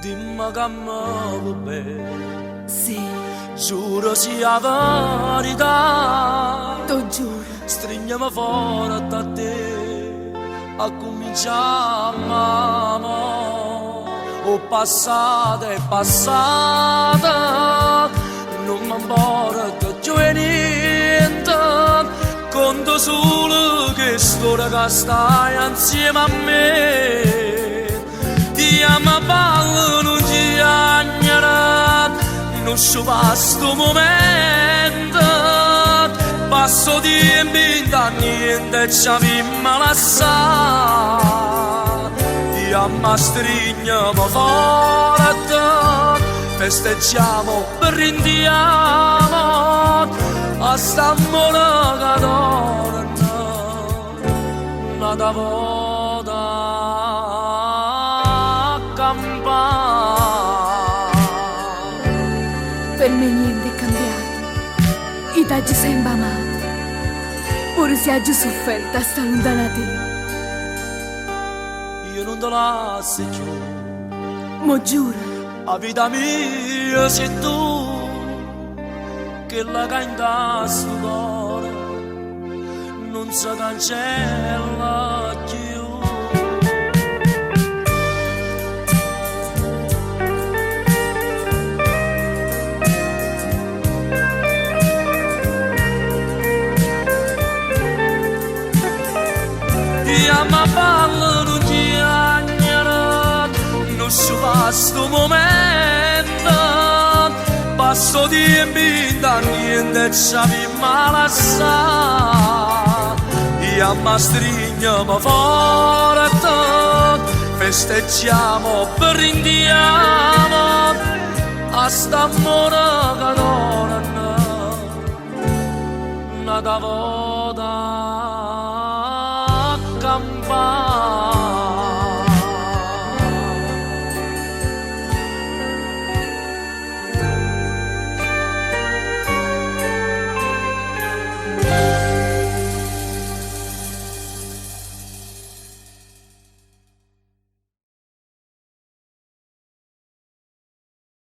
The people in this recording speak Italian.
dimmi che mi va bene. Sì, Giuro sia verità, lo giuro. stringiamo fuori da te, a cominciamo. O passata è passata, non mi importa più niente, conto solo che storia che stai insieme a me. Ti amo ballo, non ti agnerà, non ci sto momento, passo tempo da niente ci abbiamo lasciato. Ti amo, stringiamo forte, festeggiamo, brindiamo, a st'amore che torna, nata volta a campare. Per me niente è cambiato, i taggi sempre amati, pure se hagi sofferto a sta lontana da te. Io non te lascio più, Mo giuro, la vita mia sei tu, che la canta sto cuore, non si cancella più. Ti amo ballo, non ti agnerà, non ci va sto momento, passo tempo da niente ci abbiamo lasciato. Ti amo, stringiamo forte, festeggiamo, brindiamo, a st'amore che torna, nata volta